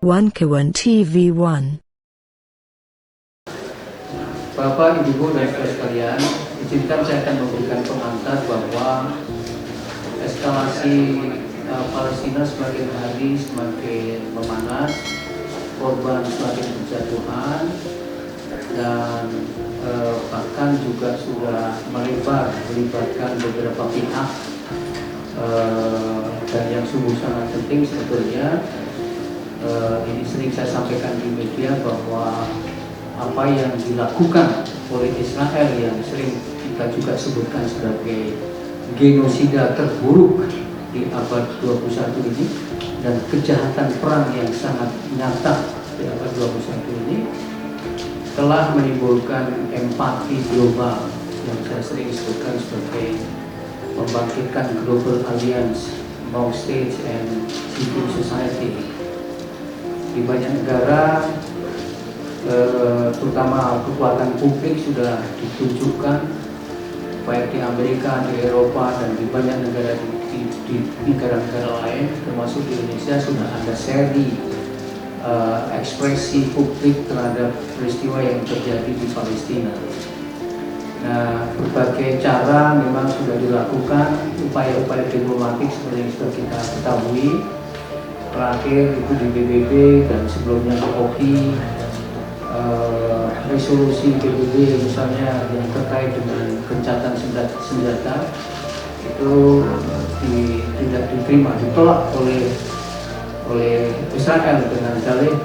Wankawan TV1. Bapak, Ibu, dan saudara sekalian, izinkan saya akan memberikan pengantar bahwa eskalasi Palestina semakin hari semakin memanas, korban semakin berjatuhan, dan bahkan juga sudah melibatkan beberapa pihak, dan yang sungguh sangat penting sebetulnya ini sering saya sampaikan di media bahwa apa yang dilakukan oleh Israel yang sering kita juga sebutkan sebagai genosida terburuk di abad 21 ini dan kejahatan perang yang sangat nyata di abad 21 ini telah menimbulkan empati global yang saya sering sebutkan sebagai membangkitkan global alliance among states and civil society. Di banyak negara, terutama kekuatan publik sudah ditunjukkan baik di Amerika, di Eropa, dan di banyak negara di negara-negara lain, termasuk di Indonesia sudah ada seri ekspresi publik terhadap peristiwa yang terjadi di Palestina. Nah, berbagai cara memang sudah dilakukan, upaya-upaya diplomatik seperti yang sudah kita ketahui. Terakhir itu di PBB dan sebelumnya di OKI, resolusi PBB misalnya yang terkait dengan gencatan senjata itu tidak diterima, ditolak oleh Israel dengan dalih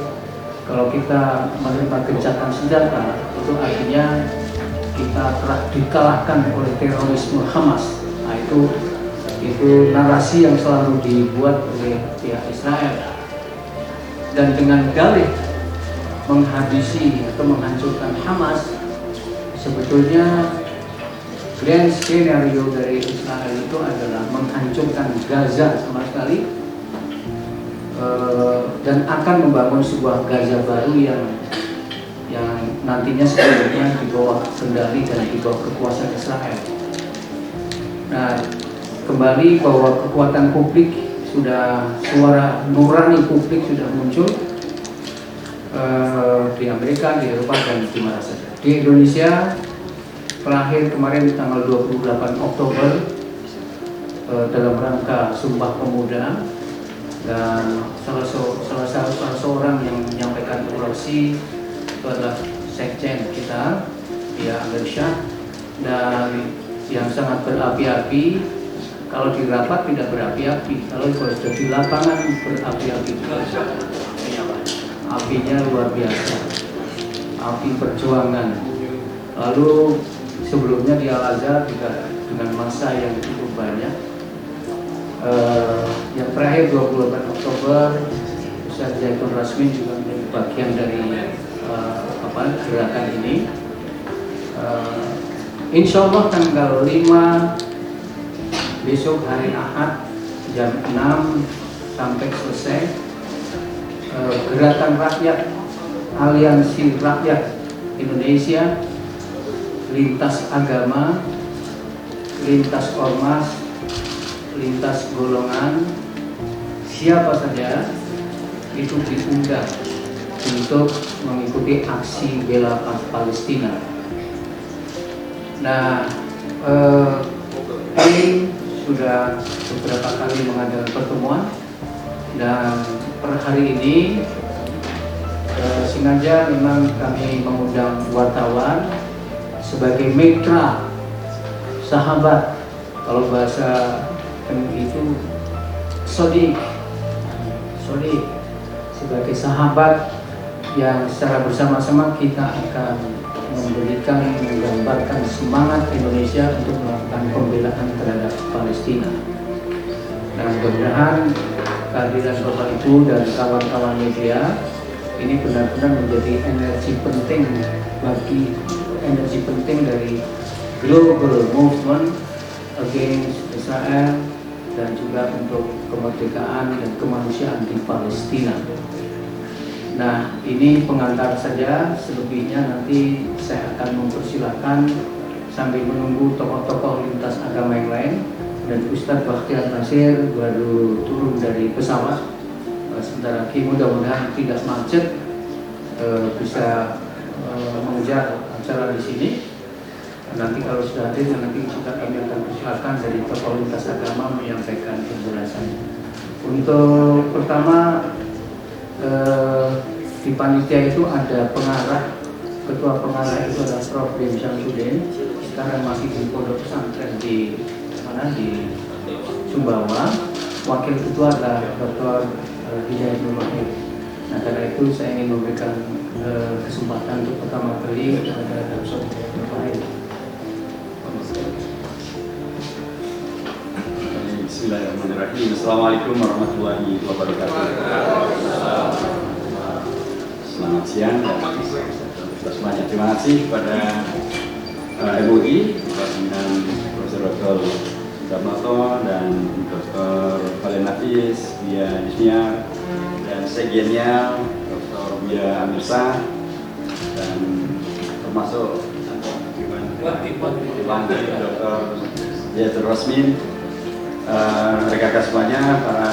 kalau kita menerima gencatan senjata itu artinya kita telah dikalahkan oleh terorisme Hamas. Nah, itu narasi yang selalu dibuat oleh pihak Israel, dan dengan dalih menghabisi atau menghancurkan Hamas, sebetulnya grand skenario dari Israel itu adalah menghancurkan Gaza sama sekali, dan akan membangun sebuah Gaza baru yang nantinya sebenarnya di bawah kendali dan di bawah kekuasaan Israel. Nah, kembali bahwa kekuatan publik sudah, suara nurani publik sudah muncul di Amerika, di Eropa, dan di mana saja. Di Indonesia, terakhir kemarin tanggal 28 Oktober dalam rangka Sumpah Pemuda, dan salah seorang yang menyampaikan orasi itu adalah Sekjen kita, ya Amir Syah, dan yang sangat berapi-api. Kalau di rapat tidak berapi-api, kalau sudah di lapangan berapi-api. Apinya luar biasa, api perjuangan. Lalu sebelumnya di Al-Azhar juga dengan massa yang cukup banyak. Yang terakhir 28 Oktober, Ustaz Zaitun Rasmin juga menjadi bagian dari gerakan ini. Insya Allah tanggal 5 besok hari Ahad jam 6 sampai selesai gerakan rakyat Aliansi Rakyat Indonesia, lintas agama, lintas ormas, lintas golongan, siapa saja itu diundang untuk mengikuti aksi bela Palestina. Nah, ini sudah beberapa kali mengadakan pertemuan, dan per hari ini sengaja memang kami mengundang wartawan sebagai mitra, sahabat, kalau bahasa itu sodik, sebagai sahabat yang secara bersama-sama kita akan menggambarkan semangat Indonesia untuk melakukan pembelaan terhadap Palestina. Dan mudah-mudahan kehadiran Bapak Ibu dan kawan-kawan media ini benar-benar menjadi energi penting dari global movement against Israel, dan juga untuk kemerdekaan dan kemanusiaan di Palestina. Nah, ini pengantar saja, selebihnya nanti saya akan mempersilahkan sambil menunggu tokoh-tokoh lintas agama yang lain, dan Ustadz Bakhtiar Nasir baru turun dari pesawat sebentar lagi. Mudah-mudahan tidak macet, bisa mengejar acara di sini. Nanti kalau sudah hadir, nanti juga kami akan persilakan dari tokoh lintas agama menyampaikan penjelasannya. Untuk pertama, di panitia itu ada pengarah, ketua pengarah itu adalah Prof. Bim Syamsuddin. Sekarang masih di pondok pesantren di mana, di Sumbawa. Wakil ketua adalah Dr. Hidayat Nur Wahid. Nah, karena itu saya ingin memberikan kesempatan untuk pertama kali kepada Dr. Hidayat Nur Wahid. Bismillahirrahmanirrahim. Assalamualaikum warahmatullahi wabarakatuh. Selamat siang dan semuanya. Terima kasih kepada MUI, dengan Profesor Dr. Darmato dan Dr. Valen Nafis, Bia Yusnia, dan sekjennya Dr. Bia Amirsa, dan termasuk Dr. Yatur Rosmin, rekan-rekan semuanya, para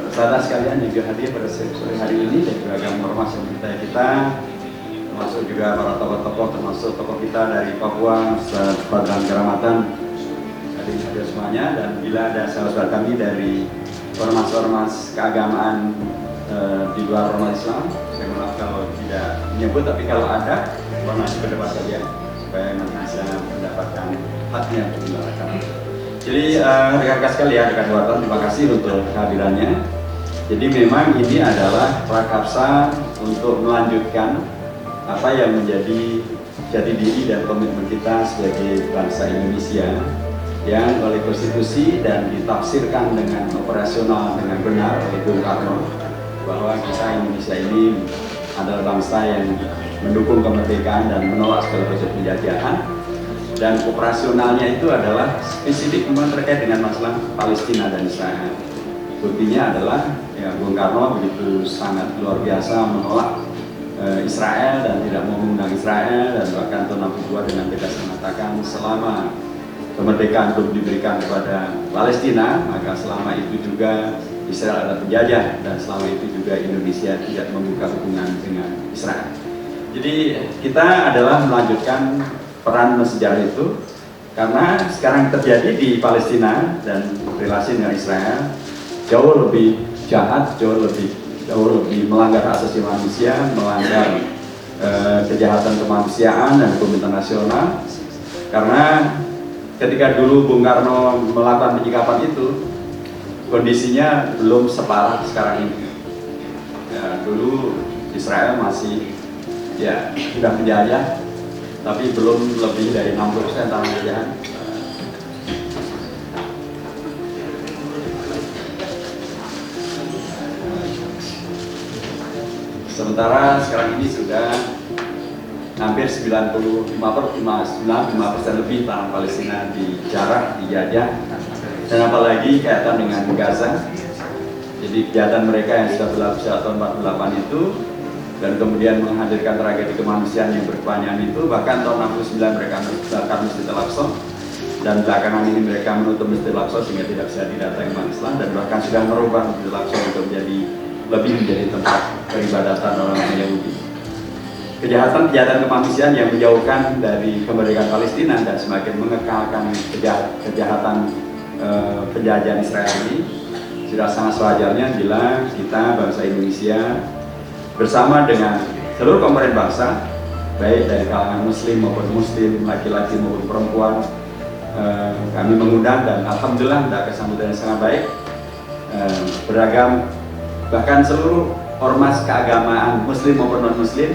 peserta sekalian yang juga hadir pada sore hari ini, dan beragam ormas yang menyertai kita, termasuk juga para tokoh-tokoh, termasuk tokoh kita dari Papua, Ustaz Badran Karamatan, hadir semuanya. Dan bila ada sahabat kami dari ormas-ormas keagamaan di luar ormas Islam, saya maaf kalau tidak menyebut, tapi kalau ada, mohon masuk ke depan saja supaya nanti bisa mendapatkan haknya untuk dilakukan. Jadi rekan-rekan sekalian, rekan wartawan, terima kasih untuk kehadirannya. Jadi memang ini adalah prakarsa untuk melanjutkan apa yang menjadi jati diri dan komitmen kita sebagai bangsa Indonesia, yang oleh konstitusi dan ditafsirkan dengan operasional dengan benar oleh Bung Karno, bahwa kita Indonesia ini adalah bangsa yang mendukung kemerdekaan dan menolak segala bentuk penjajahan. Dan operasionalnya itu adalah spesifik memang terkait dengan masalah Palestina dan Israel. Buktinya adalah ya, Bung Karno begitu sangat luar biasa menolak Israel dan tidak mau mengundang Israel, dan bahkan tahun 62 dengan tegas mengatakan selama kemerdekaan belum diberikan kepada Palestina, maka selama itu juga Israel adalah penjajah, dan selama itu juga Indonesia tidak membuka hubungan dengan Israel. Jadi kita adalah melanjutkan peran sejarah itu, karena sekarang terjadi di Palestina dan relasi dengan Israel jauh lebih jahat, jauh lebih melanggar hak asasi manusia, melanggar kejahatan kemanusiaan dan hukum internasional. Karena ketika dulu Bung Karno melakukan penyikapan itu, kondisinya belum separah sekarang ini. Ya, dulu Israel masih ya sudah menjajah, tapi belum lebih dari 60% tanah jajahan. Sementara sekarang ini sudah hampir 95% lebih tanah Palestina dijarah, dijajah, dan apalagi kaitan dengan Gaza. Jadi kegiatan mereka yang sudah berlaku sejak tahun 48 itu, dan kemudian menghadirkan tragedi kemanusiaan yang berkepanjangan itu, bahkan tahun 69 mereka membakar Masjid Al-Aqsa, dan belakangan ini mereka menutup Masjid Al-Aqsa sehingga tidak bisa didatangi umat Islam, dan bahkan sudah merubah Masjid Al-Aqsa untuk menjadi tempat peribadatan orang Yahudi. Kejahatan kemanusiaan yang menjauhkan dari kemerdekaan Palestina dan semakin mengekalkan kejahatan penjajahan Israel ini, sudah sangat sewajarnya bila kita bangsa Indonesia bersama dengan seluruh komponen bangsa, baik dari kalangan muslim maupun muslim, laki-laki maupun perempuan, kami mengundang, dan alhamdulillah ada kesambutan yang sangat baik, beragam, bahkan seluruh ormas keagamaan muslim maupun non muslim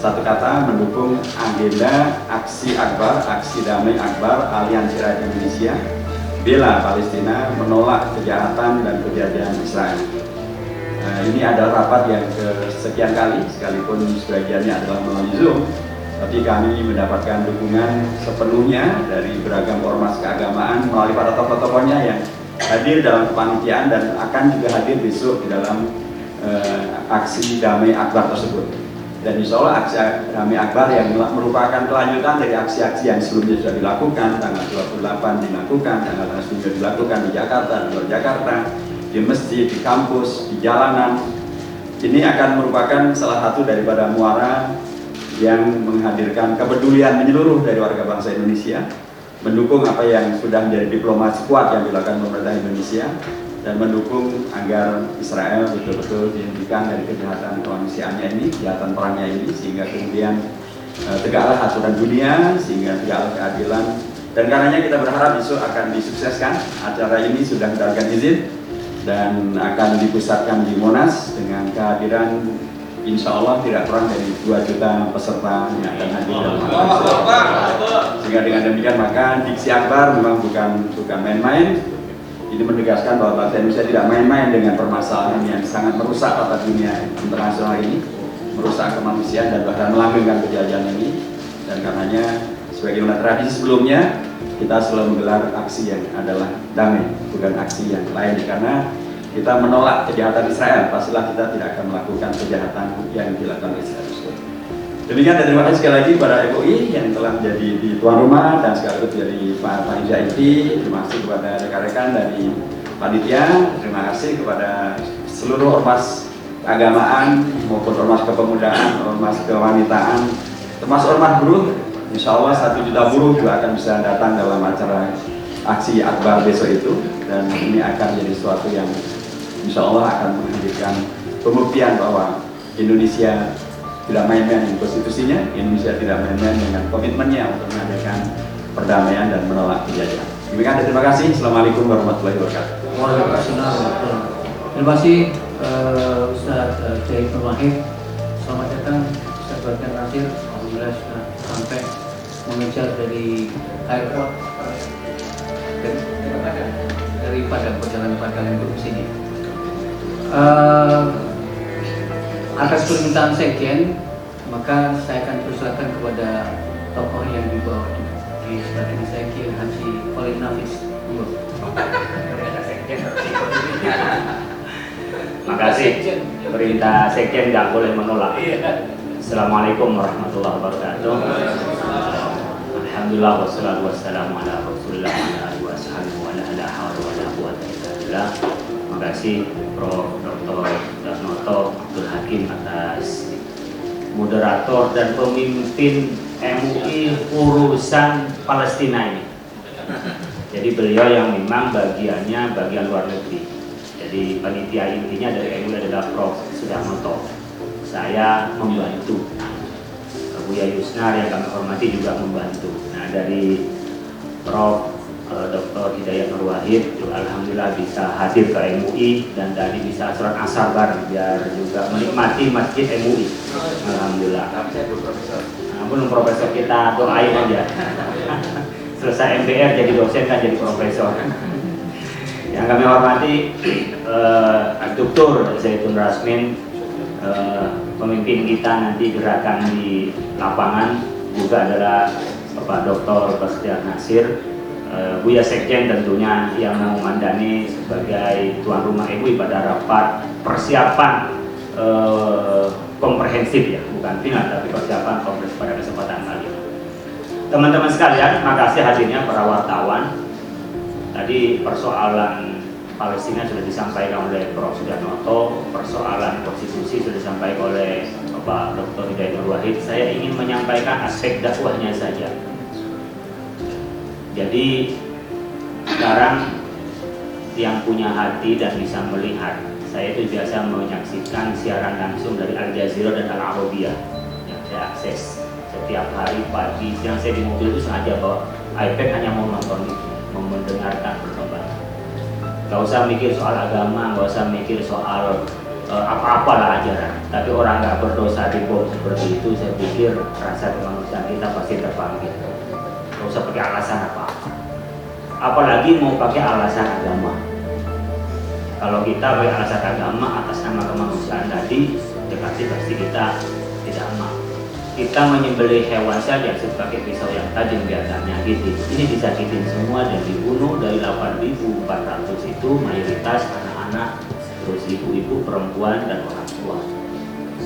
satu kata mendukung agenda aksi akbar, aksi damai akbar Aliansi Rakyat Indonesia bela Palestina, menolak kejahatan dan penjajahan Israel. Ini adalah rapat yang kesekian kali, sekalipun sebagiannya adalah melalui Zoom, tapi kami mendapatkan dukungan sepenuhnya dari beragam ormas keagamaan melalui para tokoh-tokohnya yang hadir dalam kepanitiaan dan akan juga hadir besok di dalam aksi damai akbar tersebut. Dan insya Allah aksi damai akbar yang merupakan kelanjutan dari aksi-aksi yang sebelumnya sudah dilakukan, tanggal 28 dilakukan, tanggal 29 dilakukan di Jakarta, di luar Jakarta, di masjid, di kampus, di jalanan. Ini akan merupakan salah satu daripada muara yang menghadirkan kepedulian menyeluruh dari warga bangsa Indonesia, mendukung apa yang sudah menjadi diplomasi kuat yang dilakukan pemerintah Indonesia, dan mendukung agar Israel betul-betul dihentikan dari kejahatan kemanusiaannya ini, kejahatan perangnya ini, sehingga kemudian tegaklah aturan dunia, sehingga tegaklah keadilan. Dan karenanya kita berharap besok akan disukseskan. Acara ini sudah mendapatkan izin dan akan dipusatkan di Monas dengan kehadiran insya Allah tidak kurang dari 2 juta peserta yang akan hadir dalam sehingga dengan demikian maka Diksi Akbar memang bukan main-main. Ini menegaskan bahwa bangsa Indonesia tidak main-main dengan permasalahan yang sangat merusak tata dunia internasional ini, merusak kemanusiaan dan bahkan melanggengkan penjajahan ini. Dan karenanya sebagaimana tradisi sebelumnya, kita selalu menggelar aksi yang adalah damai, bukan aksi yang lain, karena kita menolak kejahatan Israel, pastilah kita tidak akan melakukan kejahatan yang dilakukan Israel. Demikian, dan terima kasih sekali lagi kepada MUI yang telah menjadi di tuan rumah dan sekaligus dari Pak Panitia inti. Terima kasih kepada rekan-rekan dari panitia, terima kasih kepada seluruh ormas keagamaan maupun ormas kepemudaan, ormas kewanitaan, termasuk ormas buruh. Insya Allah 1 juta buruh juga akan bisa datang dalam acara aksi Akbar besok itu, dan ini akan jadi sesuatu yang insya Allah akan menghadirkan pembuktian bahwa Indonesia tidak main-main dengan konstitusinya, Indonesia tidak main-main dengan komitmennya untuk menghadirkan perdamaian dan menolak penjajahan. Demikian, terima kasih. Assalamualaikum warahmatullahi wabarakatuh. Waalaikumsalam. Terima kasih Ustaz Jahid Nur Wahid. Selamat datang Ustaz Barkan Nasir. Alhamdulillah sudah sampai mengejar dari airport daripada perjalanan Padang untuk ke sini. Atas permintaan Sekjen, maka saya akan persilakan kepada tokoh yang dibawa di sebelah ini, Sekjen Haji Khalil Nafis. Makasih. Perintah Sekjen nggak boleh menolak. Assalamualaikum warahmatullahi wabarakatuh. Alhamdulillah wassalatu wassalamu ala Rasulillah wa ala Alhamdulillah. Terima kasih Prof. Dr. Darnoto Abdul Hakim atas moderator dan pemimpin MUI urusan Palestina ini. Jadi beliau yang memang bagiannya bagian luar negeri. Jadi panitia intinya dari MUI adalah Prof. Sudarnoto. Saya membantu. Buya Yusnar yang kami hormati juga membantu. Nah, dari Prof. Dr. Hidayat Nur Wahid, alhamdulillah bisa hadir ke MUI dan tadi bisa sholat asar bareng biar juga menikmati masjid MUI. Alhamdulillah. Nah, belum profesor, kita doain aja. Selesai MPR jadi dosen kan jadi profesor. Yang kami hormati Dr. Zaitun Rasmin, pemimpin kita nanti gerakan di lapangan, juga adalah Bapak Dr. Basdiar Nasir. Buya Sekjen tentunya yang memandani sebagai tuan rumah MUI pada rapat persiapan komprehensif, ya, bukan final tapi persiapan komprehensif pada kesempatan kali ini. Teman-teman sekalian, makasih hadirnya para wartawan. Tadi persoalan Palestina sudah disampaikan oleh Prof. Sudarnoto, persoalan konstitusi sudah disampaikan oleh Bapak Dr. Hidayat Nur Wahid. Saya ingin menyampaikan aspek dakwahnya saja. Jadi sekarang yang punya hati dan bisa melihat, saya itu biasa menyaksikan siaran langsung dari Al Jazeera dan Al Arabia yang saya akses setiap hari pagi. Siang saya di mobil itu sengaja bawa iPad hanya mau nonton itu, mau mendengarkan perkembangan. Gak usah mikir soal agama, gak usah mikir soal apa-apalah ajaran. Tapi orang gak berdosa di bom seperti itu, saya pikir rasa kemanusiaan kita pasti terpanggil. Gak usah pakai alasan apa-apa, apalagi mau pakai alasan agama. Kalau kita pakai alasan agama atas nama kemanusiaan tadi, ya pasti kita tidak mau. Kita menyembelih hewan saja sebagai pisau yang tajam biar nyakitin. Ini disakitin semua dan dibunuh. Dari 8.400 itu mayoritas anak-anak, terus ibu-ibu, perempuan dan orang tua.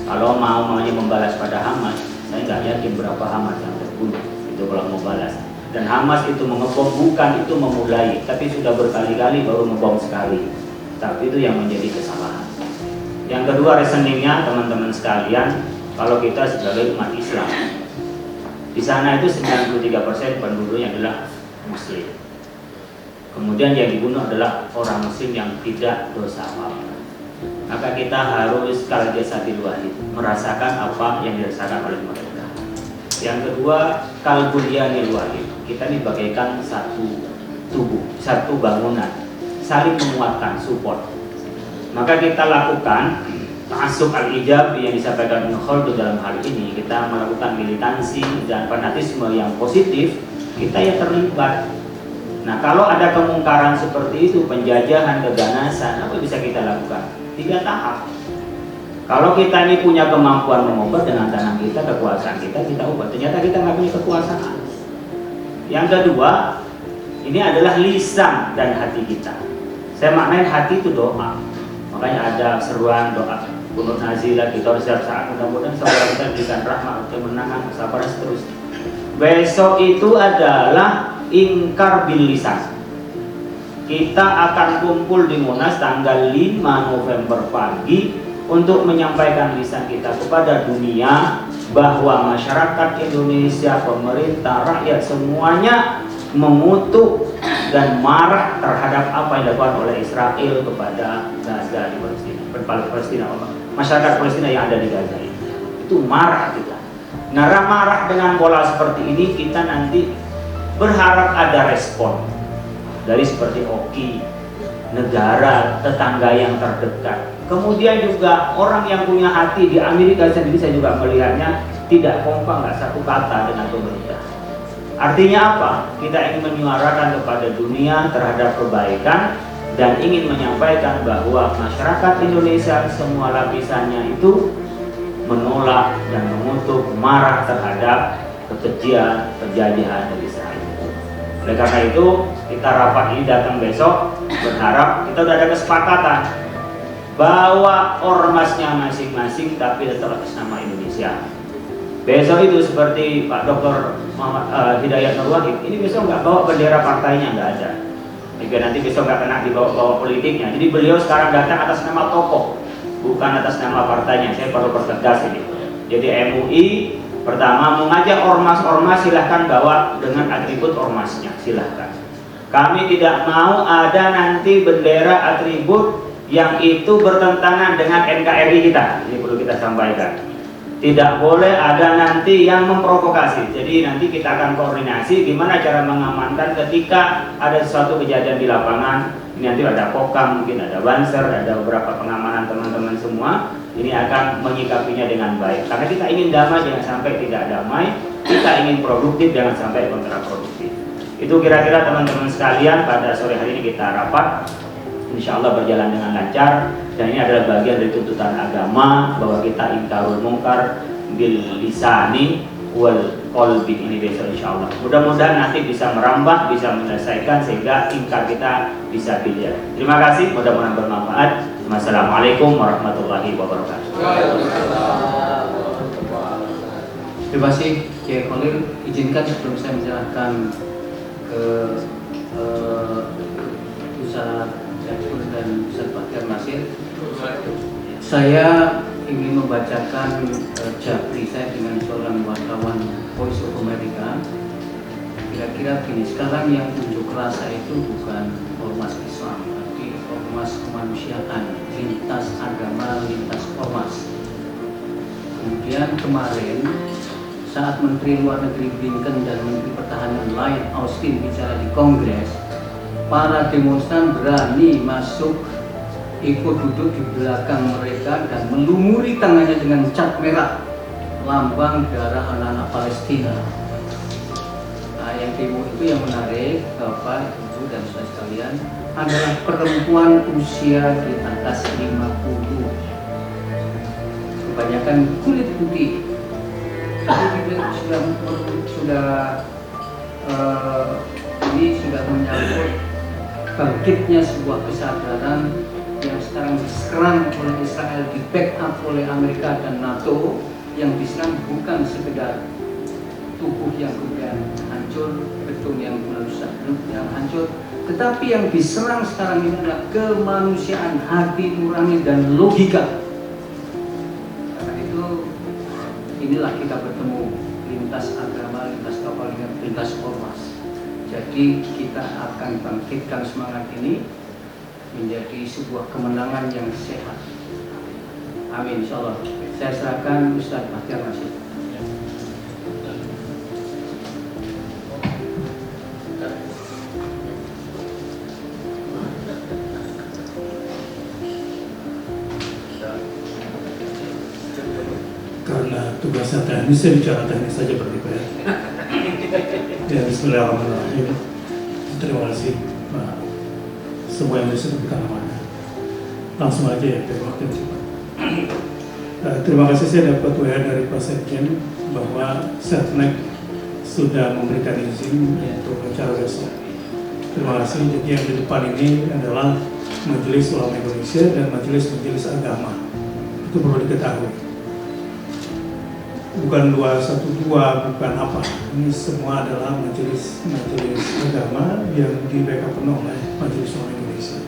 Kalau maunya membalas pada Hamas, saya nggak yakin berapa Hamas yang terbunuh itu kalau mau balas. Dan Hamas itu mengebom bukan itu memulai, tapi sudah berkali-kali baru ngebom sekali. tapi itu yang menjadi kesalahan. Yang kedua, reasoningnya teman-teman sekalian, kalau kita sebagai umat Islam, di sana itu 93% penduduknya adalah Muslim. Kemudian yang dibunuh adalah orang Muslim yang tidak dosa apa-apa. Maka kita harus kal jasadil wahid, merasakan apa yang dirasakan oleh mereka. Yang kedua, kal bunyanil wahid, kita ini bagaikan satu tubuh, satu bangunan, saling menguatkan, support. Maka kita lakukan ta'assub al-ijab yang disampaikan Ibnu Khaldun dalam hal ini. Kita melakukan militansi dan fanatisme yang positif, kita ya terlibat. Nah, kalau ada kemungkaran seperti itu, penjajahan, keganasan, apa bisa kita lakukan? 3 tahap. Kalau kita ini punya kemampuan mengobat dengan tangan kita, kekuasaan kita ubah. Ternyata kita nggak punya kekuasaan. Yang kedua, ini adalah lisan dan hati kita. Saya maknain hati itu doa. Makanya ada seruan doa kunut nazilah, kita harus saat mudah-mudahan saudara kita diberikan rahmat, kemenangan, kesabaran seterusnya. Besok itu adalah ingkar bil lisan. Kita akan kumpul di Monas tanggal 5 November pagi untuk menyampaikan lisan kita kepada dunia bahwa masyarakat Indonesia, pemerintah, rakyat semuanya mengutuk dan marah terhadap apa yang dilakukan oleh Israel kepada Gaza di Palestina, masyarakat Palestina yang ada di Gaza itu marah kita. Nah, marah dengan pola seperti ini, kita nanti berharap ada respon dari seperti OKI, negara tetangga yang terdekat. Kemudian juga orang yang punya hati di Amerika sendiri, saya juga melihatnya tidak kompak, nggak satu kata dengan pemerintah. Artinya apa? Kita ingin menyuarakan kepada dunia terhadap kebaikan dan ingin menyampaikan bahwa masyarakat Indonesia semua lapisannya itu menolak dan mengutuk, marah terhadap kekejian, penjajahan dari Israel. Oleh karena itu, kita rapat ini datang besok, berharap kita sudah ada kesepakatan bahwa ormasnya masing-masing tapi tetap atas nama Indonesia. Besok itu seperti Pak Dr. Hidayat Nur Wahid, ini besok nggak bawa bendera partainya, nggak ada. Juga nanti besok nggak kena dibawa politiknya. Jadi beliau sekarang datang atas nama tokoh, bukan atas nama partainya. Saya perlu pertegas ini. Jadi MUI pertama mengajak ormas-ormas, silahkan bawa dengan atribut ormasnya, silahkan. Kami tidak mau ada nanti bendera atribut yang itu bertentangan dengan NKRI kita. Ini perlu kita sampaikan. Tidak boleh ada nanti yang memprovokasi. Jadi nanti kita akan koordinasi gimana cara mengamankan ketika ada sesuatu kejadian di lapangan. Ini nanti ada Kokam, mungkin ada Banser, ada beberapa pengamanan teman-teman semua. Ini akan menyikapinya dengan baik. Karena kita ingin damai, jangan sampai tidak damai. Kita ingin produktif, jangan sampai kontraproduktif. Itu kira-kira teman-teman sekalian pada sore hari ini kita rapat. Insya Allah berjalan dengan lancar, dan ini adalah bagian dari tuntutan agama bahwa kita ingkarul mungkar bil lisani wal qalbi ini besok insya Allah. Mudah-mudahan nanti bisa merambah, bisa menyelesaikan sehingga ingkar kita bisa biliar. Terima kasih, mudah-mudahan bermanfaat. Wassalamualaikum warahmatullahi wabarakatuh. Terima kasih Kiai Khalil. Izinkan sebelum saya menjelaskan ke Ustaz dan Ustaz Bakar Nasir, saya ingin membacakan japri saya dengan seorang wartawan Voice of America. Kira-kira gini, sekarang yang unjuk rasa itu bukan ormas Islam, tapi ormas kemanusiaan, lintas agama, lintas ormas. Kemudian kemarin saat Menteri Luar Negeri Blinken dan Menteri Pertahanan Lloyd Austin bicara di Kongres, para demonstran berani masuk, ikut duduk di belakang mereka dan melumuri tangannya dengan cat merah, lambang darah anak-anak Palestina. Nah, yang demo itu yang menarik, Bapak, Ibu, dan saudara sekalian, adalah perempuan usia di atas 50. Kebanyakan kulit putih. Ini sudah menyangkut bangkitnya sebuah kesadaran yang sekarang diserang oleh Israel, di backup oleh Amerika dan NATO, yang diserang bukan sekedar tubuh yang kemudian hancur, beton yang rusak, yang hancur, Tetapi yang diserang sekarang ini adalah kemanusiaan, hati nurani dan logika. Karena itu inilah kita bertemu lintas agama, lintas kapal, lintas ormas. Jadi kita akan bangkitkan semangat ini menjadi sebuah kemenangan yang sehat. Amin, insyaallah. Saya serahkan Ustaz Bahtiar Nasir. Karena tugasnya teknis, saya bicara teknis saja berarti Pak ya. Ya, bismillahirrahmanirrahim. Terima kasih Pak. Semua yang disebutkan namanya. Langsung aja ya, dari waktu yang cepat. Terima kasih, saya dapat WA dari Pak Sekjen bahwa Setnek sudah memberikan izin untuk acara besok. Terima kasih. Jadi yang di depan ini adalah Majelis Ulama Indonesia dan Majelis Agama. Itu perlu diketahui. Bukan 212, bukan apa. Ini semua adalah majelis agama yang di backup penuh oleh Majelis Ulama Indonesia.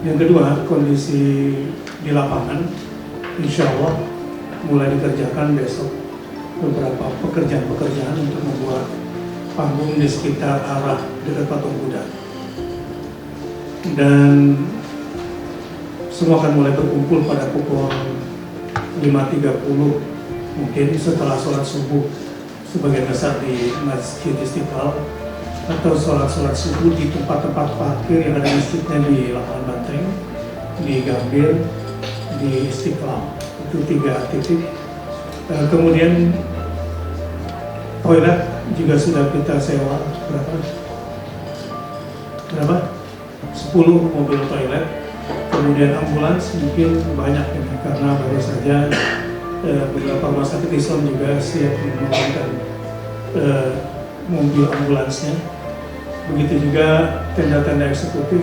Yang kedua, kondisi di lapangan, insya Allah mulai dikerjakan besok beberapa pekerjaan untuk membuat panggung di sekitar arah dekat patung Buddha. Dan semua akan mulai berkumpul pada pukul 5.30 mungkin setelah sholat subuh, sebagian besar di Masjid Istiqlal atau sholat subuh di tempat-tempat parkir yang ada masjidnya di Lapangan Banteng, di Gambir, di Istiqlal. Itu 3 titik. Kemudian toilet juga sudah kita sewa berapa? 10 mobil toilet. Kemudian ambulans mungkin banyak ini karena baru saja beberapa rumah sakit Islam juga siap menggunakan mobil ambulansnya. Begitu juga tenda-tenda eksekutif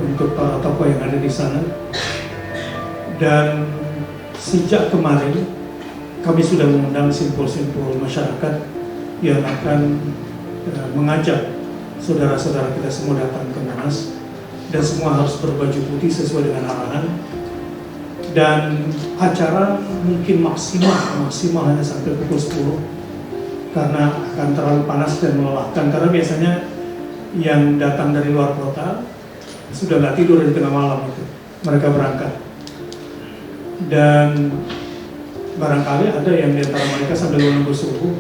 untuk para tokoh yang ada di sana. Dan sejak kemarin kami sudah mengundang simpul-simpul masyarakat yang akan mengajak saudara-saudara kita semua datang ke Monas, dan semua harus berbaju putih sesuai dengan arahan. Dan acara mungkin maksimal hanya sampai pukul 10 karena akan terlalu panas dan melelahkan, karena biasanya yang datang dari luar kota sudah nggak tidur di tengah malam itu, mereka berangkat. Dan barangkali ada yang di antara mereka sambil menunggu subuh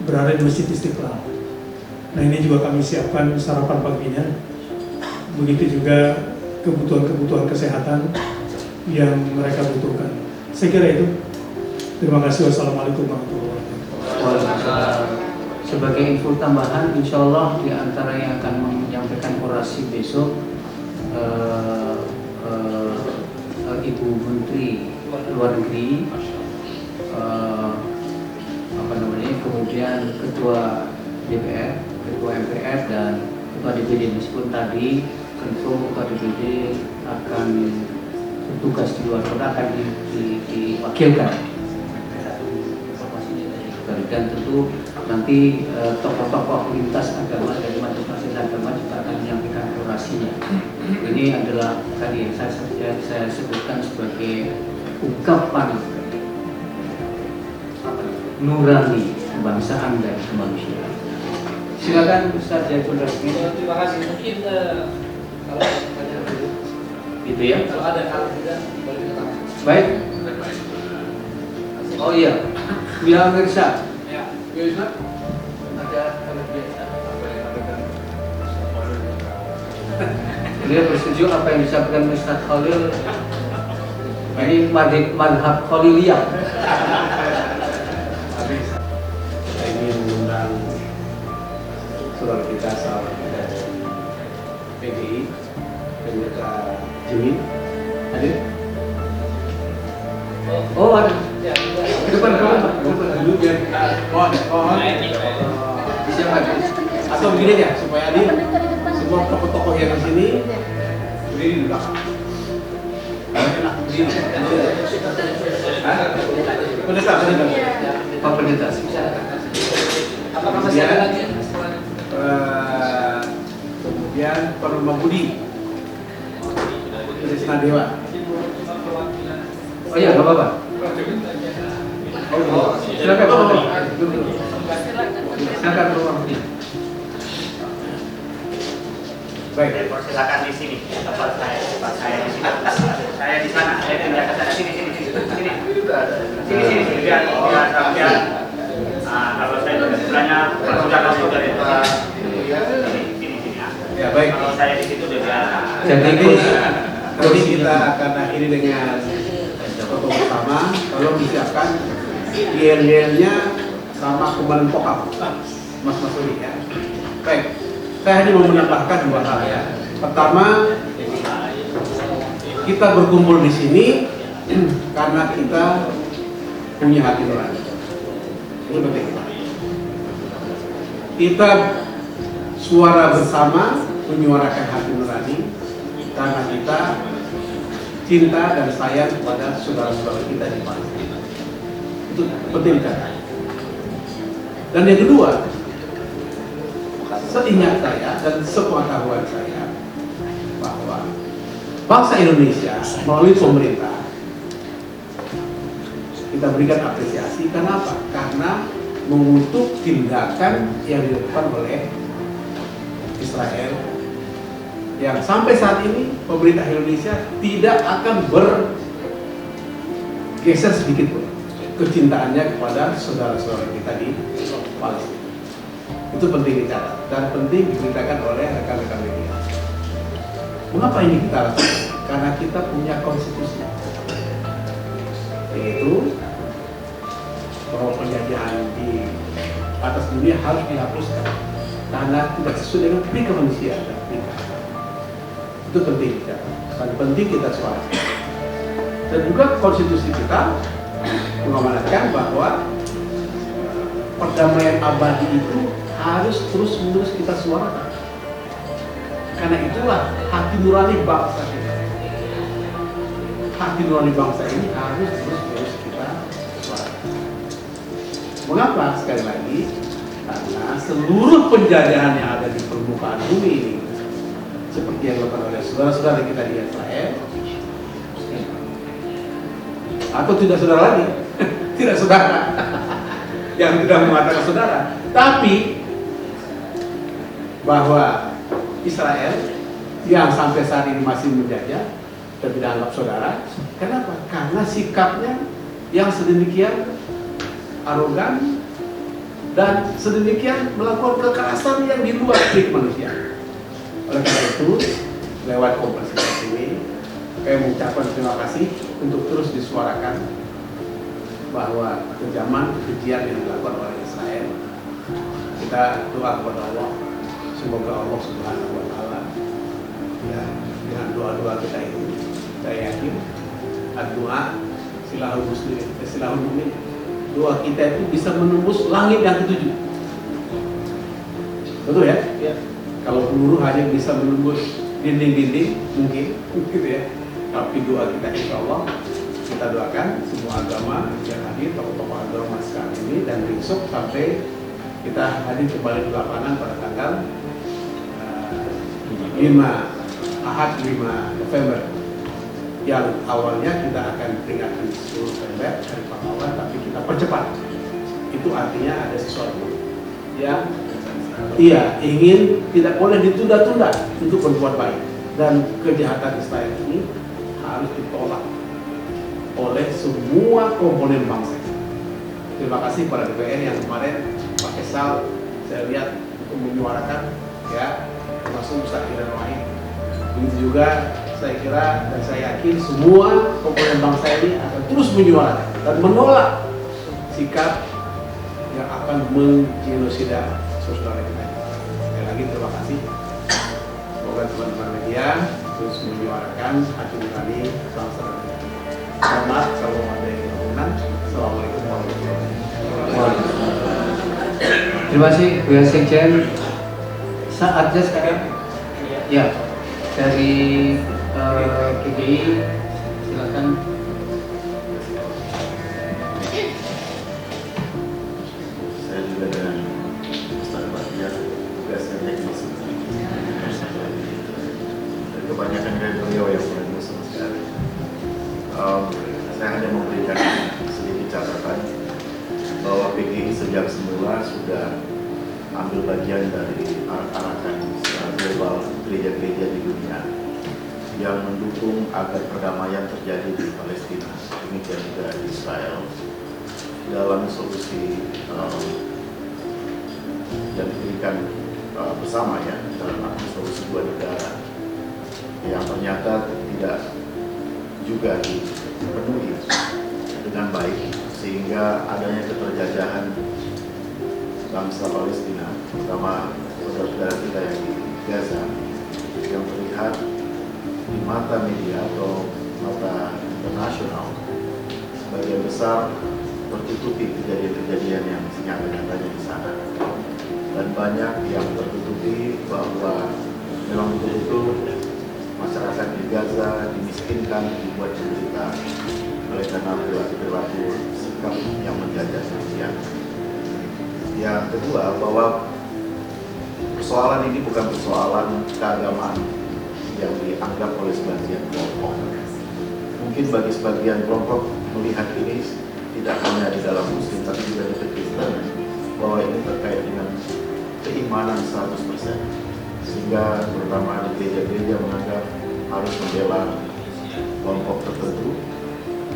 berada di Masjid Istiqlal. Nah, ini juga kami siapkan sarapan paginya. Begitu juga kebutuhan kesehatan yang mereka butuhkan. Saya kira itu. Terima kasih. Wassalamualaikum warahmatullahi wabarakatuh. Sebagai info tambahan, insya Allah di antara yang akan menyampaikan orasi besok Ibu Menteri Luar Negeri, kemudian Ketua DPR, Ketua MPR dan Ketua DPD. Meskipun tadi Ketua DPD akan bertugas di luar kota, akan diwakilkan, dan tentu nanti tokoh-tokoh lintas agama dari masing-masing agama juga akan menyampaikan orasinya. Ini adalah tadi yang saya sebutkan sebagai ungkapan nurani kebangsaan dan kemanusiaan. Silakan Ustaz Zaitun Rasmi. Terima kasih. Mungkin kalau ada gitu ya. Kalau ada hal tidak boleh kita tanya. Baik. Oh iya. Biar Mirsa. Ya, Mirsa. Ada hal biasa. Beliau bersetuju apa yang disampaikan Ustaz Khalil. Ini madhab Khaliliyah. Saya ingin mengundang saudara kita sahabat dari PGI, Pendeta Jimin. Hadir? Oh ada. Ya, Ke depan Dulu biar mohon siapa? atau begini ya, supaya hadir semua tokoh-tokoh yang di sini berdiri di belakang. Pendeta. Pak Pendeta. apakah masih ada lagi? dan Permabudi Trisna Dewa. Oh iya, nggak apa-apa. Silakan. Silakan Permabudi. Baik. Silakan di sini. Tempat saya di sini. Saya di sana. Saya pindah ke sana. Sini. Biar. Kalau saya di sebelahnya sudah masuk dari sini. Ya baik. Kalau saya di situ udah biasa. Jadi kita akan akhiri dengan foto bersama. Tolong disiapkan yel-yelnya sama kembali pokap, Mas Masuri ya. Baik. Saya hanya mau menambahkan dua hal ya. Pertama, kita berkumpul di sini karena kita punya hati nurani. Ini penting. Kita suara bersama menyuarakan hati nurani karena kita cinta dan sayang kepada saudara-saudara kita di Palestina. Itu penting kan? Dan yang kedua, seingat saya dan sepengetahuan saya bahwa bangsa Indonesia melalui pemerintah kita berikan apresiasi. Kenapa? Karena mengutuk tindakan yang dilakukan oleh Israel yang sampai saat ini pemerintah Indonesia tidak akan bergeser sedikit pun kecintaannya kepada saudara-saudara kita di Palestina. Itu penting dicatat dan penting diberitakan oleh rekan-rekan media. Mengapa ini kita lakukan? Karena kita punya konstitusi, yaitu bahwa penjajahan di atas dunia harus dihapuskan karena tidak sesuai dengan pri kemanusiaan dan pri keadilan. Itu penting dicatat dan penting kita suarakan. Dan juga konstitusi kita mengamanatkan bahwa perdamaian abadi itu harus terus-menerus kita suarakan. Karena itulah hati nurani bangsa kita. Hati nurani bangsa ini harus terus-menerus kita suarakan. Mengapa? Sekali lagi, karena seluruh penjajahan yang ada di permukaan bumi ini, seperti yang dilakukan oleh saudara-saudara kita di Israel, atau tidak saudara lagi, tidak saudara, yang tidak mengatakan saudara, tapi bahwa Israel yang sampai saat ini masih menjajah dan tidak anggap saudara. Kenapa? Karena sikapnya yang sedemikian arogan dan sedemikian melakukan kekerasan yang di luar pri kemanusiaan. Oleh karena itu, lewat konferensi ini, saya mengucapkan terima kasih untuk terus disuarakan bahwa kejaman, kekejian yang dilakukan oleh Israel, kita doa kepada Allah, semoga Allah Subhanahu wa Ta'ala ya, dengan doa-doa kita itu, saya yakin doa silahul muslim, silahul mu'min, doa kita itu bisa menembus langit yang ketujuh. Betul ya? Ya. Kalau peluru hanya bisa menembus dinding-dinding mungkin, gitu ya. Tapi doa kita insya Allah, kita doakan semua agama yang hadir, tokoh-tokoh agama sekarang ini, dan besok sampai kita hadir kembali di lapangan pada tanggal 5 November, yang awalnya kita akan peringatan 10 November hari pahlawan, tapi kita percepat. Itu artinya ada sesuatu yang ingin tidak boleh ditunda-tunda untuk berbuat baik, dan kejahatan Israel ini harus ditolak oleh semua komponen bangsa. Terima kasih pada DPR yang kemarin Pak Kesal saya lihat untuk menyuarakan ya, termasuk Ustaz dan lain. Begitu juga saya kira dan saya yakin semua komponen bangsa ini akan terus menyuarakan dan menolak sikap yang akan menggenosida saudara kita. Sekali lagi terima kasih. Semoga teman-teman media terus menyuarakan hati nurani bangsa kita. Selamat, salam ada yang berkenan. Assalamualaikum warahmatullahi wabarakatuh. Terima kasih Bu Sekjen. Saatnya sekarang ya dari KGI silakan. Saya juga dengan Ustaz Bahtiar, tugasnya teknis. bagian dari arak-arakan secara global gereja-gereja di dunia yang mendukung agar perdamaian terjadi di Palestina, demikian juga di Israel, dalam solusi yang diberikan bersama ya, dalam solusi dua negara yang ternyata tidak juga dipenuhi dengan baik, sehingga adanya keterjajahan bangsa Palestina, terutama saudara-saudara kita yang di Gaza, yang terlihat di mata media atau mata internasional sebagian besar tertutupi kejadian-kejadian yang nyata-nyatanya di sana, dan banyak yang tertutupi bahwa memang betul-betul masyarakat di Gaza dimiskinkan, dibuat menderita oleh karena perilaku sikap yang menjajah demikian. Yang kedua, bahwa persoalan ini bukan persoalan keagamaan yang dianggap oleh sebagian kelompok. Mungkin bagi sebagian kelompok melihat ini tidak hanya di dalam Muslim, tapi juga di Kristen, bahwa ini terkait dengan keimanan 100%, sehingga terutama di gereja-gereja menganggap harus membela kelompok tertentu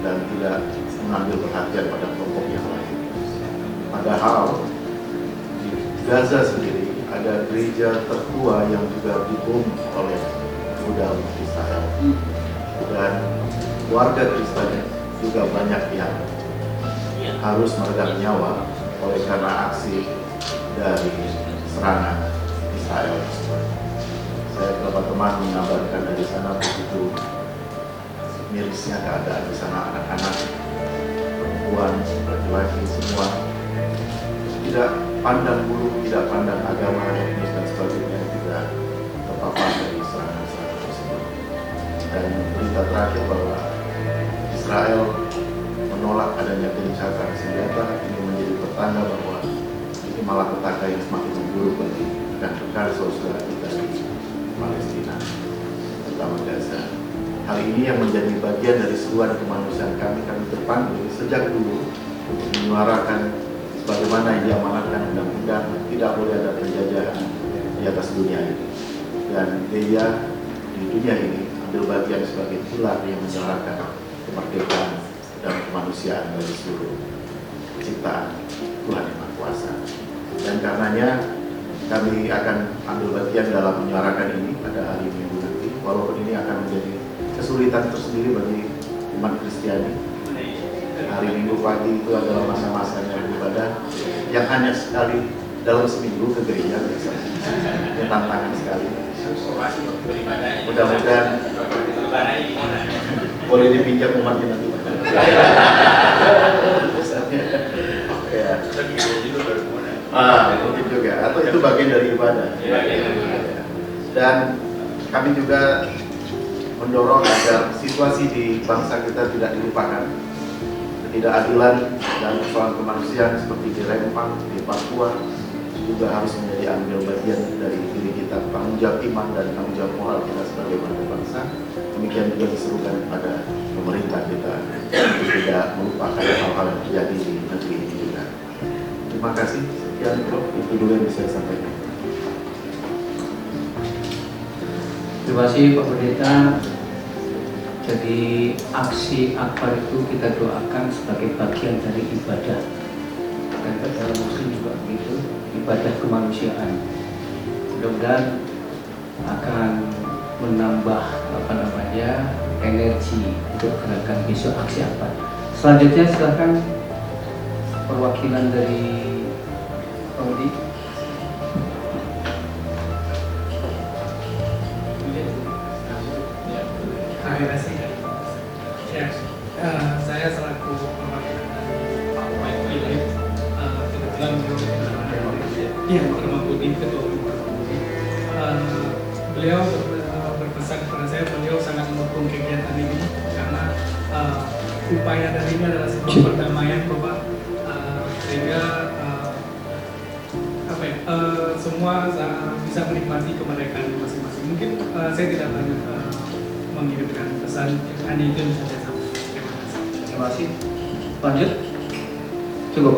dan tidak mengambil perhatian pada kelompok yang lain. Padahal di Gaza sendiri ada gereja tertua yang juga dibom oleh rudal Israel, dan warga Kristen juga banyak yang harus meregang nyawa oleh karena aksi dari serangan Israel. Saya beberapa teman mengabarkan dari sana begitu mirisnya keadaan di sana, anak-anak, perempuan, laki-laki semua tidak pandang bulu, tidak pandang agama, etnis dan sebagainya, tidak terpapar dari serangan-serangan tersebut. Dan berita terakhir bahwa Israel menolak adanya gencatan senjata, ini menjadi pertanda bahwa ini malah petaka yang semakin memburuk bagi rekan-rekan saudara kita di Palestina, terutama Gaza. Hal ini yang menjadi bagian dari seruan kemanusiaan kami terpanggil sejak dulu untuk menyuarakan bagaimana yang diamanatkan undang-undang, tidak boleh ada penjajahan di atas dunia ini. Dan gereja di dunia ini ambil bagian sebagai pilar yang menyuarakan kemerdekaan dan kemanusiaan bagi seluruh ciptaan Tuhan Yang Maha Kuasa. Dan karenanya kami akan ambil bagian dalam menyuarakan ini pada hari Minggu nanti, walaupun ini akan menjadi kesulitan tersendiri bagi umat Kristiani. Hari Minggu pagi itu adalah masa-masanya ibadah yang hanya sekali dalam seminggu ke gereja biasanya. Ini tantangan sekali. Mudah-mudahan boleh dipinjam umatnya nanti. Mungkin juga, atau itu bagian dari ibadah. Dan kami juga mendorong agar situasi di bangsa kita tidak dilupakan. Ketidakadilan dan persoalan kemanusiaan seperti di Rempang, di Papua juga harus menjadi ambil bagian dari diri kita, tanggung jawab iman dan tanggung jawab moral kita sebagai warga bangsa. Demikian juga diserukan kepada pemerintah kita untuk tidak melupakan hal-hal yang terjadi di negeri ini juga. Terima kasih. Sekian, Prof. Itu dulu yang bisa saya sampaikan. Terima kasih Pak Pendeta. Jadi aksi akbar itu kita doakan sebagai bagian dari ibadah. Dan dalam Muslim juga begitu, ibadah kemanusiaan. Mudah-mudahan akan menambah energi untuk gerakan besok aksi akbar. Selanjutnya silakan perwakilan dari Audi. Terima kasih. Ya, saya selaku perwakilan dari Pak White Philip, kebetulan beliau Budi, ketua umum Budi. Beliau berpesan kepada saya, beliau sangat mendukung kegiatan ini karena upaya dari ini adalah sebuah perdamaian, Bapak, sehingga semua bisa menikmati kemerdekaan masing-masing. Mungkin saya tidak banyak mengirimkan pesan, hanya itu yang saya sampaikan. Terima kasih. Terima kasih. Lanjut. Cukup.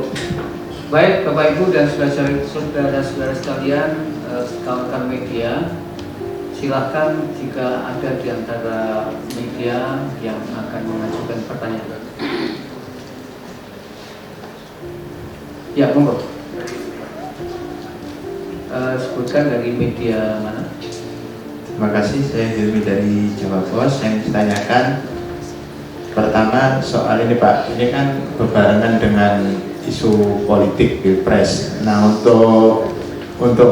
Baik Bapak Ibu dan saudara-saudara sekalian, kawan-kawan media, silahkan jika ada di antara media yang akan mengajukan pertanyaan. Ya, monggo. Sebutkan dari media mana? Terima kasih, saya Hilmi dari Jawa Pos. Yang ditanyakan pertama soal ini Pak, ini kan berbarengan dengan isu politik Pilpres. Nah, untuk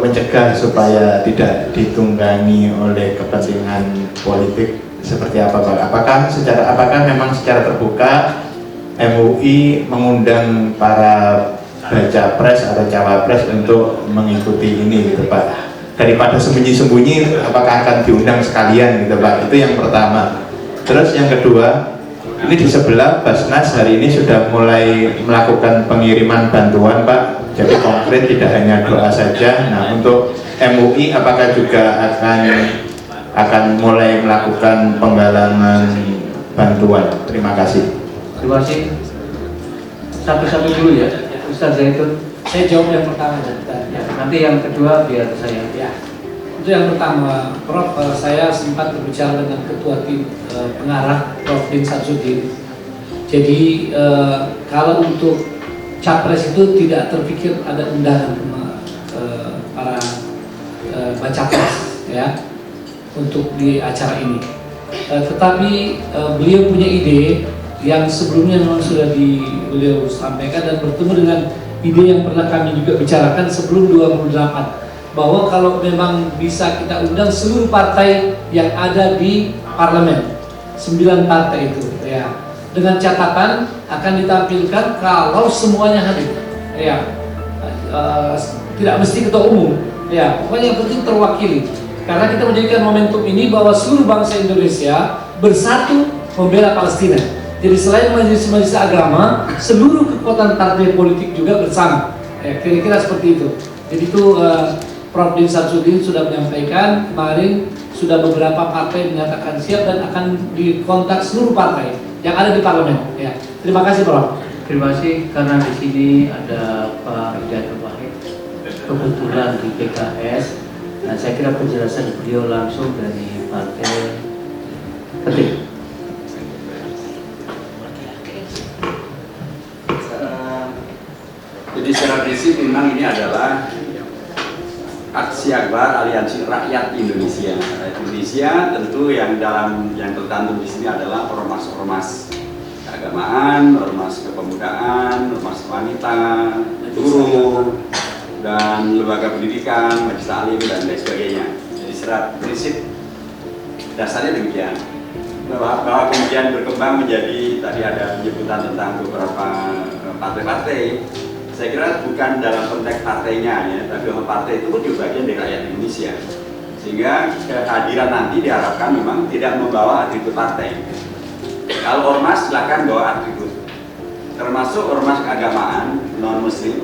mencegah supaya tidak ditunggangi oleh kepentingan politik seperti apa Pak? Apakah memang secara terbuka MUI mengundang para baca pres atau cawapres untuk mengikuti ini gitu Pak? Daripada sembunyi-sembunyi, apakah akan diundang sekalian gitu Pak? Itu yang pertama. Terus yang kedua, ini di sebelah Basnas hari ini sudah mulai melakukan pengiriman bantuan Pak. Jadi konkret, tidak hanya doa saja. Nah, untuk MUI apakah juga akan mulai melakukan penggalangan bantuan? Terima kasih. Terima kasih. Satu-satu dulu ya, Ustaz Zaitun. Saya jawab yang pertama ya. Nanti yang kedua biar saya. Ya. Itu yang pertama, Prof. Saya sempat berbicara dengan Ketua Tim Pengarah Prof. Din Samsudin. Jadi kalau untuk capres itu tidak terpikir ada undangan para baca pres ya untuk di acara ini. Tetapi beliau punya ide yang sebelumnya memang sudah beliau sampaikan dan bertemu dengan ide yang pernah kami juga bicarakan sebelum 2028. Bahwa kalau memang bisa kita undang seluruh partai yang ada di parlemen, 9 partai itu ya, dengan catatan akan ditampilkan kalau semuanya hadir ya, tidak mesti ketua umum ya, pokoknya yang penting terwakili, karena kita menjadikan momentum ini bahwa seluruh bangsa Indonesia bersatu membela Palestina. Jadi selain majelis-majelis agama, seluruh kekuatan partai politik juga bersama ya, kira-kira seperti itu. Jadi itu Prof. Din Samsudin sudah menyampaikan kemarin, sudah beberapa partai menyatakan siap dan akan dikontak seluruh partai yang ada di parlemen. Ya, terima kasih Prof. Terima kasih karena di sini ada Pak Hidayat Wahid, kebetulan di PKS. Nah, saya kira penjelasan beliau langsung dari partai penting. Jadi secara prinsip memang ini adalah aksi akbar Aliansi Rakyat Indonesia. Rakyat Indonesia tentu yang tercantum di sini adalah ormas-ormas keagamaan, ormas kepemudaan, ormas wanita, buruh, dan lembaga pendidikan, majelis taklim dan lain sebagainya. Jadi secara prinsip dasarnya demikian. Bahwa kemudian berkembang menjadi tadi ada penyebutan tentang beberapa partai-partai. Saya kira bukan dalam konteks partainya ya, tapi partai itu pun juga bagian dari rakyat Indonesia. Sehingga kehadiran nanti diharapkan memang tidak membawa atribut partai. Kalau ormas silakan bawa atribut, termasuk ormas keagamaan non muslim.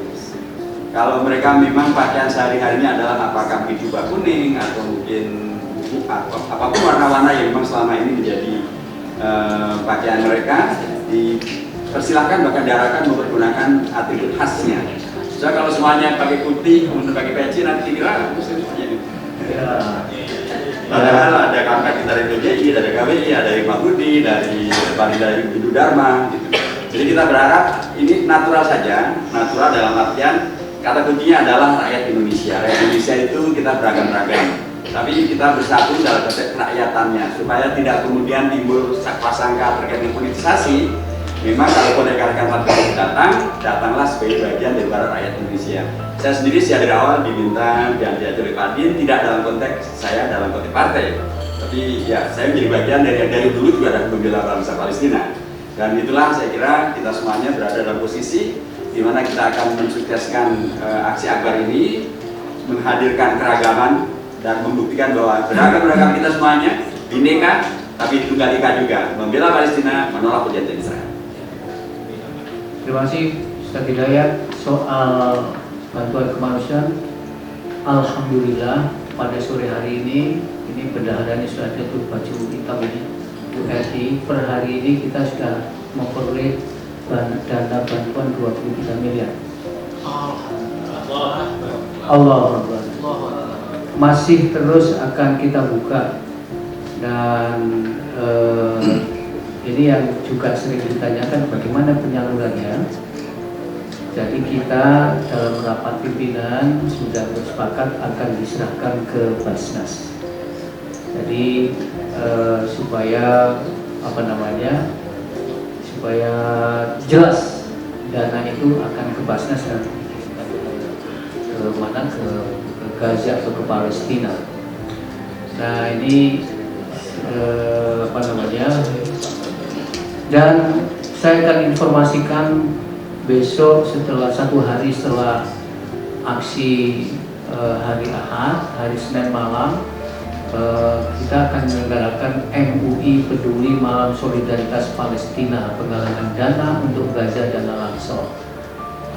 Kalau mereka memang pakaian sehari-harinya adalah apakah jubah kuning atau mungkin apapun warna-warna yang memang selama ini menjadi pakaian mereka, dipersilahkan bahkan diarahkan mempergunakan atribut khasnya. So kalau semuanya pakai putih, kemudian pakai peci, nanti kira muslim semuanya. Padahal ada kakak kita dari PJI, dari KWI, ada dari Mahfudi, dari Hindu Dharma. Gitu. Jadi kita berharap ini natural saja, natural dalam artian kata kuncinya adalah rakyat Indonesia. Rakyat Indonesia itu kita beragam-ragam, tapi kita bersatu dalam konteks kerakyatannya supaya tidak kemudian timbul prasangka terkait dengan politisasi. Memang kalau rekan-rekan partai datanglah sebagai bagian dari rakyat Indonesia. Saya sendiri dari awal diminta dan diatur oleh Pak Din tidak dalam konteks saya dalam konteks partai, tapi ya saya menjadi bagian dari dulu juga ada membela bangsa Palestina. Dan itulah saya kira kita semuanya berada dalam posisi di mana kita akan mensukseskan aksi akbar ini, menghadirkan keragaman dan membuktikan bahwa beragam-beragam kita semuanya bineka tapi tunggal ika juga, membela Palestina, menolak perjanjian Israel. Terima kasih Ustaz Hidayat. Soal bantuan kemanusiaan, alhamdulillah pada sore hari ini bendaharanya sudah ada tuh baju hitam ini URI. Per hari ini kita sudah memperoleh dana bantuan 23 miliar. Allah masih terus akan kita buka, dan ini yang juga sering ditanyakan bagaimana penyalurannya. Jadi kita dalam rapat pimpinan sudah bersepakat akan diserahkan ke Basnas. Jadi supaya supaya jelas dana itu akan ke Basnas dan ke mana, ke Gaza atau ke Palestina. Nah ini dan saya akan informasikan besok setelah 1 hari setelah aksi hari Ahad, hari Senin malam, kita akan menyelenggarakan MUI Peduli Malam Solidaritas Palestina, penggalangan dana untuk Gaza dan Al-Aqsa.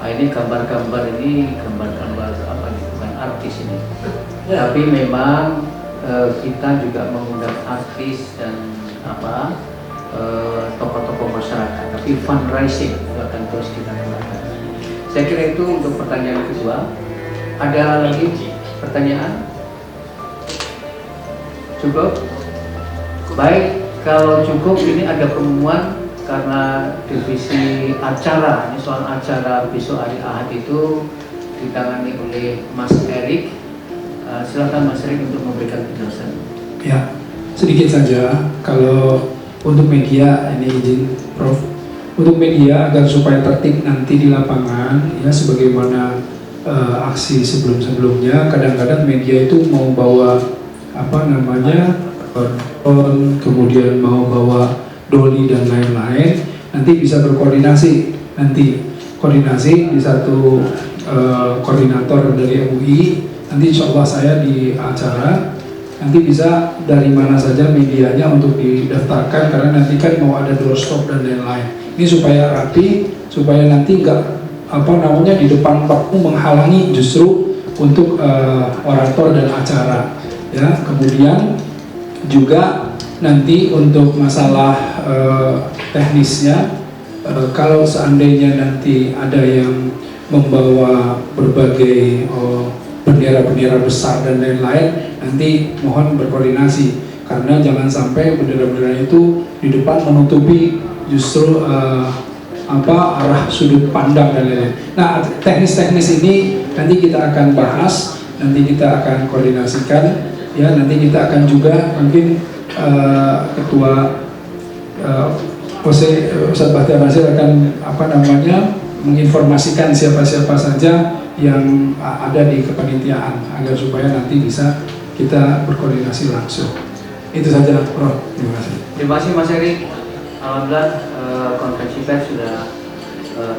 Nah, ini gambar-gambar apa nih, bukan artis ini, tapi memang kita juga mengundang artis dan tokoh-tokoh masyarakat, tapi fundraising itu akan terus kita lakukan. Saya kira itu untuk pertanyaan kedua. Ada lagi pertanyaan? Cukup? Baik, kalau cukup ini ada pengumuman karena divisi acara, ini soal acara besok hari Ahad itu ditangani oleh Mas Erik. Silakan Mas Erik untuk memberikan penjelasan. Ya, sedikit saja. Kalau untuk media, ini izin Prof, untuk media agar supaya tertib nanti di lapangan, ya sebagaimana aksi sebelum-sebelumnya, kadang-kadang media itu mau bawa kemudian mau bawa doli dan lain-lain, nanti bisa berkoordinasi, koordinasi di satu koordinator dari MUI, nanti insya Allah saya di acara, nanti bisa dari mana saja medianya untuk didaftarkan, karena nanti kan mau ada doorstop dan lain-lain. Ini supaya rapi, supaya nanti nggak di depan baku menghalangi justru untuk orator dan acara. Ya, kemudian juga nanti untuk masalah teknisnya, kalau seandainya nanti ada yang membawa berbagai bendera-bendera besar dan lain-lain, nanti mohon berkoordinasi, karena jangan sampai bendera-bendera itu di depan menutupi justru arah sudut pandang dan lain-lain. Nah, teknis-teknis ini nanti kita akan bahas, nanti kita akan koordinasikan, ya nanti kita akan juga mungkin Ketua Ustadz Bahtiar Nasir akan menginformasikan siapa-siapa saja yang ada di kepanitiaan agar supaya nanti bisa kita berkoordinasi langsung. Itu saja, Prof. Terima kasih. Terima kasih Mas Erik. Alhamdulillah konferensi pers sudah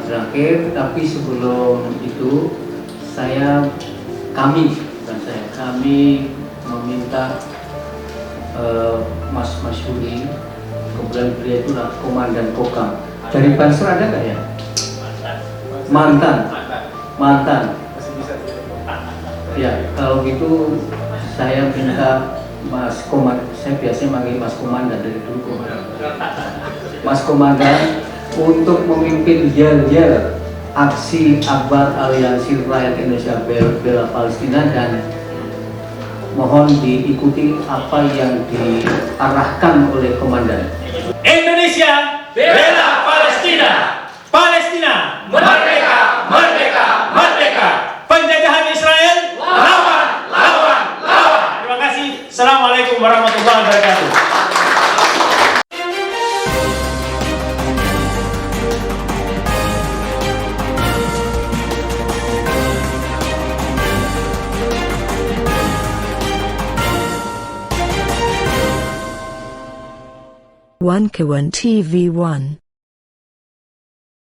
berakhir, tapi sebelum itu kami meminta Mas Masyuri, kemudian beliau itu Komandan Kokam dari Banser, ada nggak ya? Mantan. Ya, kalau gitu saya minta Mas Komandan, saya biasanya manggil Mas Komandan dari dulu Komandan. Mas Komandan untuk memimpin yel-yel aksi Akbar Aliansi Rakyat Indonesia Bela Palestina, dan mohon diikuti apa yang diarahkan oleh Komandan. Indonesia bela Palestina, Palestina merdeka, merdeka, merdeka. Penjajahan Israel lawan, lawan, lawan. Terima kasih. Assalamualaikum warahmatullahi wabarakatuh. One Kawan TV 1